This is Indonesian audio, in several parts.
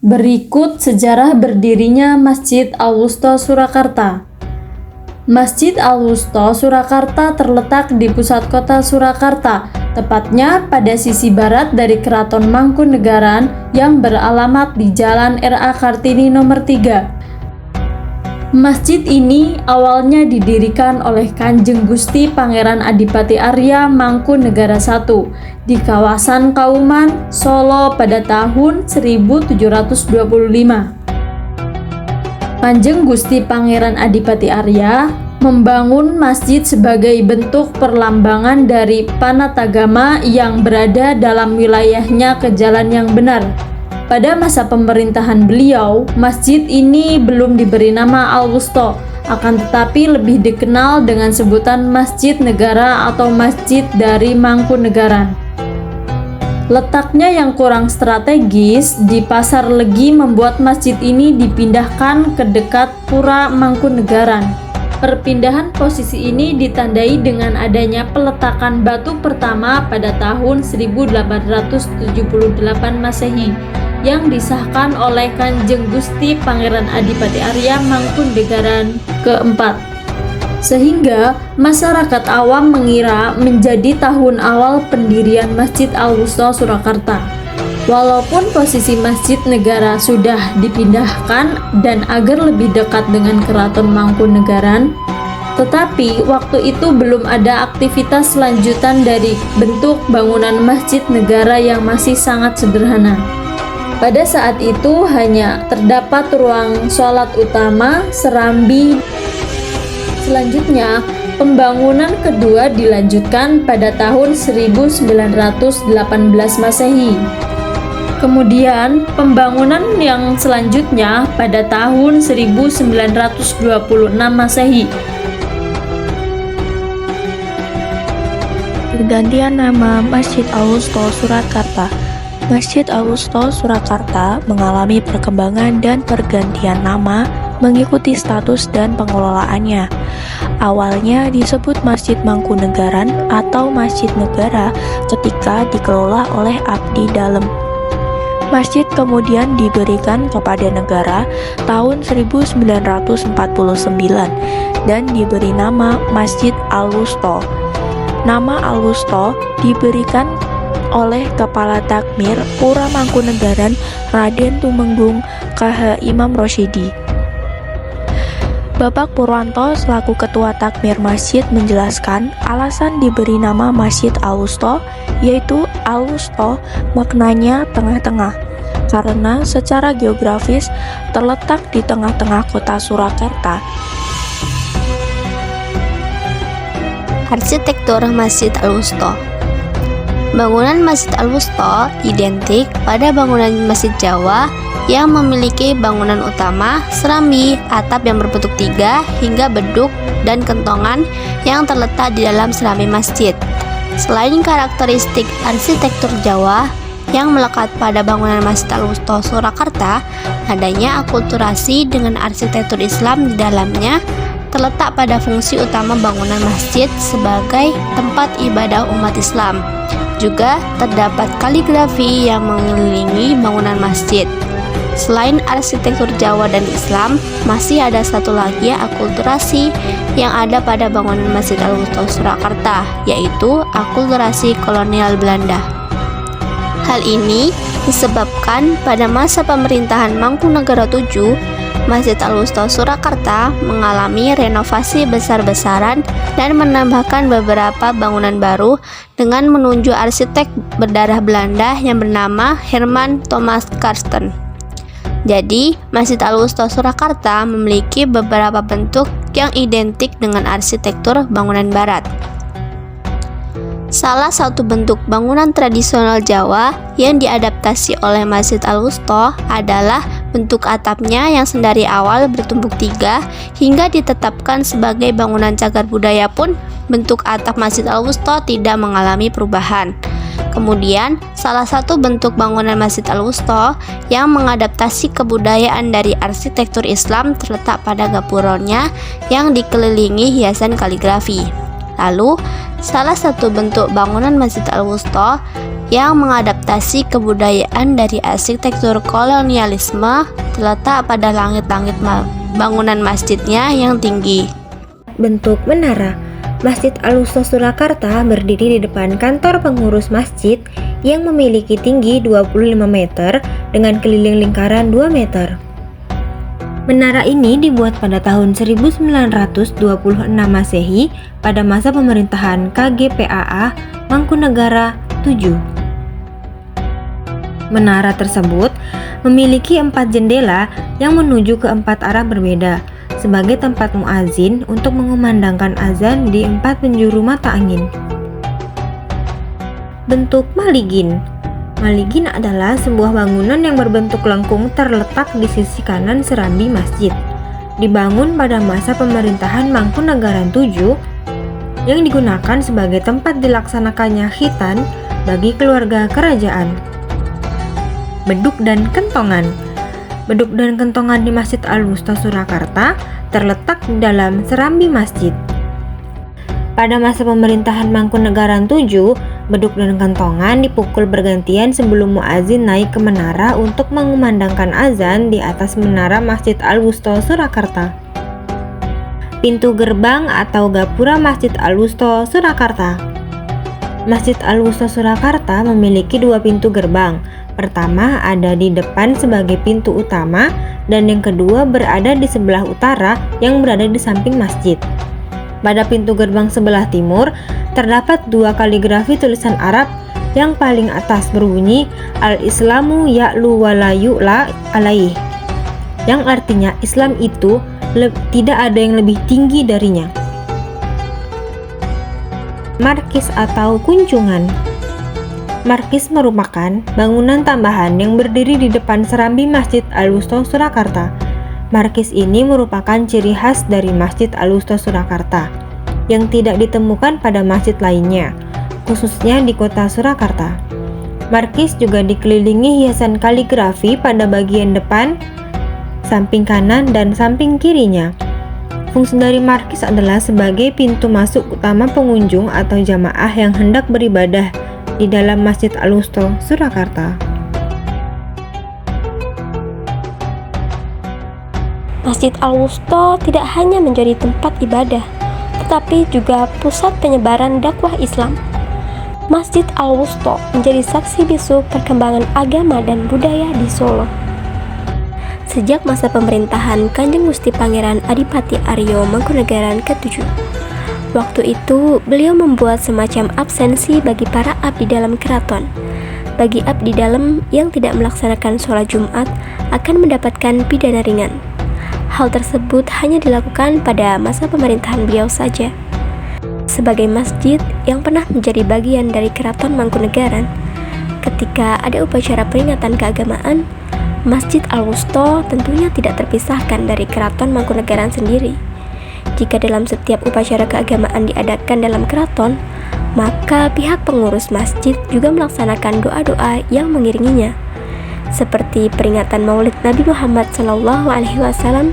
Berikut sejarah berdirinya Masjid Al-Wusta Surakarta. Masjid Al-Wusta Surakarta terletak di pusat kota Surakarta, tepatnya pada sisi barat dari Keraton Mangkunegaran yang beralamat di Jalan R.A. Kartini nomor 3. Masjid ini awalnya didirikan oleh Kanjeng Gusti Pangeran Adipati Arya Mangkunegara I di kawasan Kauman, Solo pada tahun 1725. Kanjeng Gusti Pangeran Adipati Arya membangun masjid sebagai bentuk perlambangan dari panatagama yang berada dalam wilayahnya ke jalan yang benar. Pada masa pemerintahan beliau, masjid ini belum diberi nama Al-Wusta, akan tetapi lebih dikenal dengan sebutan Masjid Negara atau Masjid dari Mangkunegaran. Letaknya yang kurang strategis di Pasar Legi membuat masjid ini dipindahkan ke dekat Pura Mangkunegaran. Perpindahan posisi ini ditandai dengan adanya peletakan batu pertama pada tahun 1878 Masehi yang disahkan oleh Kanjeng Gusti Pangeran Adipati Arya Mangkunegaran keempat, sehingga masyarakat awam mengira menjadi tahun awal pendirian Masjid Al-Wusta Surakarta. Walaupun posisi Masjid Negara sudah dipindahkan dan agar lebih dekat dengan Keraton Mangkunegaran, tetapi waktu itu belum ada aktivitas lanjutan dari bentuk bangunan Masjid Negara yang masih sangat sederhana. Pada saat itu hanya terdapat ruang sholat utama, serambi. Selanjutnya, pembangunan kedua dilanjutkan pada tahun 1918 Masehi. Kemudian, pembangunan yang selanjutnya pada tahun 1926 Masehi. Pergantian nama Masjid Al-Wusta Surakarta. Masjid Al-Wusta Surakarta mengalami perkembangan dan pergantian nama mengikuti status dan pengelolaannya. Awalnya disebut Masjid Mangkunegaran atau Masjid Negara ketika dikelola oleh abdi dalem. Masjid kemudian diberikan kepada negara tahun 1949 dan diberi nama Masjid Al-Wusta. Nama Al-Wusta diberikan oleh Kepala Takmir Pura Mangkunegaran Raden Tumenggung KH Imam Rosyidi. Bapak Purwanto selaku Ketua Takmir Masjid menjelaskan alasan diberi nama Masjid Al-Wusta, yaitu Al-Wusta maknanya tengah-tengah, karena secara geografis terletak di tengah-tengah kota Surakarta. Arsitektur Masjid Al-Wusta. Bangunan Masjid Al-Wusta identik pada bangunan Masjid Jawa yang memiliki bangunan utama, serambi, atap yang berbentuk tiga, hingga beduk dan kentongan yang terletak di dalam serambi masjid. Selain karakteristik arsitektur Jawa yang melekat pada bangunan Masjid Al-Wusta Surakarta, adanya akulturasi dengan arsitektur Islam di dalamnya terletak pada fungsi utama bangunan masjid sebagai tempat ibadah umat Islam. Juga terdapat kaligrafi yang mengelilingi bangunan masjid. Selain arsitektur Jawa dan Islam, masih ada satu lagi akulturasi yang ada pada bangunan Masjid Al-Wusta Surakarta, yaitu akulturasi kolonial Belanda. Hal ini disebabkan pada masa pemerintahan Mangkunegara VII, Masjid Al-Wusta Surakarta mengalami renovasi besar-besaran dan menambahkan beberapa bangunan baru dengan menunjuk arsitek berdarah Belanda yang bernama Herman Thomas Karsten. Jadi, Masjid Al-Wusta Surakarta memiliki beberapa bentuk yang identik dengan arsitektur bangunan barat. Salah satu bentuk bangunan tradisional Jawa yang diadaptasi oleh Masjid Al-Wusta adalah bentuk atapnya yang sedari awal bertumpuk tiga hingga ditetapkan sebagai bangunan cagar budaya pun bentuk atap Masjid Al-Wusta tidak mengalami perubahan. Kemudian, salah satu bentuk bangunan Masjid Al-Wusta yang mengadaptasi kebudayaan dari arsitektur Islam terletak pada gapuronnya yang dikelilingi hiasan kaligrafi. Lalu, salah satu bentuk bangunan Masjid Al-Wusta yang mengadaptasi kebudayaan dari arsitektur kolonialisme terletak pada langit-langit bangunan masjidnya yang tinggi. Bentuk menara. Masjid Al-Wusta Surakarta berdiri di depan kantor pengurus masjid yang memiliki tinggi 25 meter dengan keliling lingkaran 2 meter. Menara ini dibuat pada tahun 1926 Masehi pada masa pemerintahan KGPAA Mangkunagara VII. Menara tersebut memiliki 4 jendela yang menuju ke 4 arah berbeda sebagai tempat muazin untuk mengumandangkan azan di 4 penjuru mata angin. Bentuk maligin. Maligin adalah sebuah bangunan yang berbentuk lengkung terletak di sisi kanan serambi masjid. Dibangun pada masa pemerintahan Mangkunagaran VII yang digunakan sebagai tempat dilaksanakannya khitan bagi keluarga kerajaan. Beduk dan kentongan. Beduk dan kentongan di Masjid Al-Wusta Surakarta terletak di dalam serambi masjid. Pada masa pemerintahan Mangkunagaran VII, beduk dan kentongan dipukul bergantian sebelum muazin naik ke menara untuk mengumandangkan azan di atas menara Masjid Al-Wusta Surakarta. Pintu gerbang atau gapura Masjid Al-Wusta Surakarta. Masjid Al-Wusta Surakarta memiliki 2 pintu gerbang. Pertama ada di depan sebagai pintu utama dan yang kedua berada di sebelah utara yang berada di samping masjid. Pada pintu gerbang sebelah timur terdapat 2 kaligrafi tulisan Arab yang paling atas berbunyi Al-Islamu ya'lu wa la yu'la alaih, yang artinya Islam itu tidak ada yang lebih tinggi darinya. Markis atau kunjungan. Markis merupakan bangunan tambahan yang berdiri di depan serambi Masjid Al-Wusta Surakarta. Markis ini merupakan ciri khas dari Masjid Al-Wusta Surakarta yang tidak ditemukan pada masjid lainnya, khususnya di kota Surakarta. Markis juga dikelilingi hiasan kaligrafi pada bagian depan, samping kanan, dan samping kirinya. Fungsi dari markis adalah sebagai pintu masuk utama pengunjung atau jamaah yang hendak beribadah di dalam Masjid Al-Wusta Surakarta. Masjid Al-Wusta tidak hanya menjadi tempat ibadah, tetapi juga pusat penyebaran dakwah Islam. Masjid Al-Wusta menjadi saksi bisu perkembangan agama dan budaya di Solo. Sejak masa pemerintahan Kanjeng Gusti Pangeran Adipati Arya Mangkunagaran ke-7, waktu itu beliau membuat semacam absensi bagi para abdi dalam keraton. Bagi abdi dalam yang tidak melaksanakan sholat Jumat akan mendapatkan pidana ringan. Hal tersebut hanya dilakukan pada masa pemerintahan beliau saja. Sebagai masjid yang pernah menjadi bagian dari Keraton Mangkunagaran, ketika ada upacara peringatan keagamaan, Masjid Al-Wusta tentunya tidak terpisahkan dari Keraton Mangkunagaran sendiri. Jika dalam setiap upacara keagamaan diadakan dalam keraton, maka pihak pengurus masjid juga melaksanakan doa-doa yang mengiringinya, seperti peringatan Maulid Nabi Muhammad SAW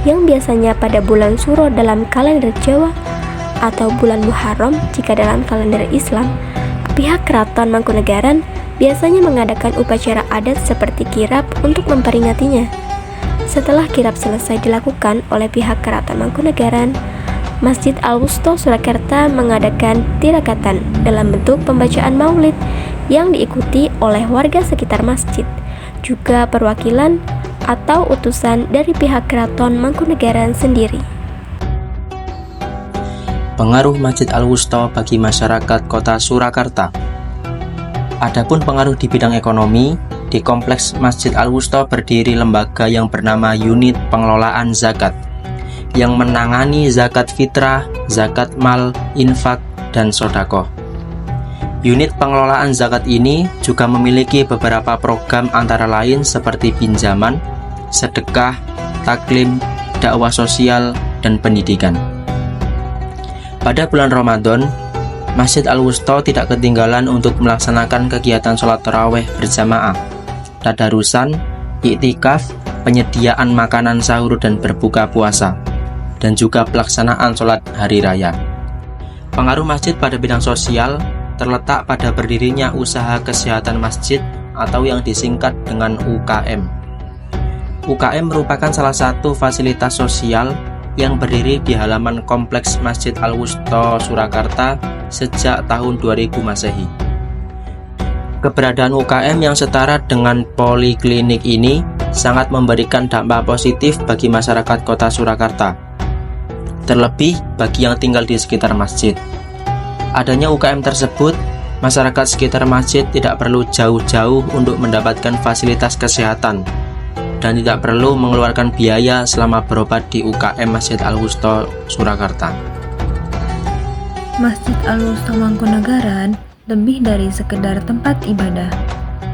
yang biasanya pada bulan Suro dalam kalender Jawa atau bulan Muharram jika dalam kalender Islam. Pihak Keraton Mangkunagaran biasanya mengadakan upacara adat seperti kirap untuk memperingatinya. Setelah kirap selesai dilakukan oleh pihak Keraton Mangkunagaran, Masjid Al-Wusta Surakarta mengadakan tirakatan dalam bentuk pembacaan maulid yang diikuti oleh warga sekitar masjid, juga perwakilan atau utusan dari pihak Keraton Mangkunagaran sendiri. Pengaruh Masjid Al-Wusta bagi masyarakat kota Surakarta. Adapun pengaruh di bidang ekonomi, di kompleks Masjid Al-Wusta berdiri lembaga yang bernama Unit Pengelolaan Zakat, yang menangani zakat fitrah, zakat mal, infak, dan sodaqoh. Unit pengelolaan zakat ini juga memiliki beberapa program antara lain seperti pinjaman, sedekah, taklim, dakwah sosial, dan pendidikan. Pada bulan Ramadan, Masjid Al-Wusta tidak ketinggalan untuk melaksanakan kegiatan sholat tarawih berjamaah, tadarusan, iktikaf, penyediaan makanan sahur dan berbuka puasa, dan juga pelaksanaan sholat hari raya. Pengaruh masjid pada bidang sosial terletak pada berdirinya usaha kesehatan masjid atau yang disingkat dengan UKM. UKM merupakan salah satu fasilitas sosial yang berdiri di halaman kompleks Masjid Al-Wusta Surakarta sejak tahun 2000 Masehi. Keberadaan UKM yang setara dengan poliklinik ini sangat memberikan dampak positif bagi masyarakat kota Surakarta, terlebih bagi yang tinggal di sekitar masjid. Adanya UKM tersebut, masyarakat sekitar masjid tidak perlu jauh-jauh untuk mendapatkan fasilitas kesehatan dan tidak perlu mengeluarkan biaya selama berobat di UKM Masjid Al-Wusta Surakarta. Masjid Al-Wusta Mangkunegaran lebih dari sekedar tempat ibadah.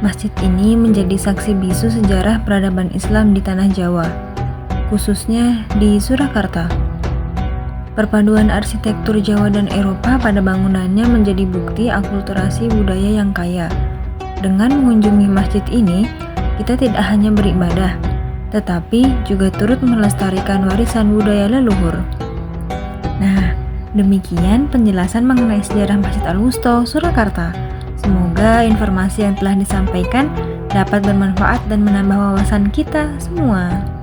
Masjid ini menjadi saksi bisu sejarah peradaban Islam di tanah Jawa, khususnya di Surakarta. Perpaduan arsitektur Jawa dan Eropa pada bangunannya menjadi bukti akulturasi budaya yang kaya. Dengan mengunjungi masjid ini, kita tidak hanya beribadah, tetapi juga turut melestarikan warisan budaya leluhur. Nah, demikian penjelasan mengenai sejarah Masjid Al-Wusta Surakarta. Semoga informasi yang telah disampaikan dapat bermanfaat dan menambah wawasan kita semua.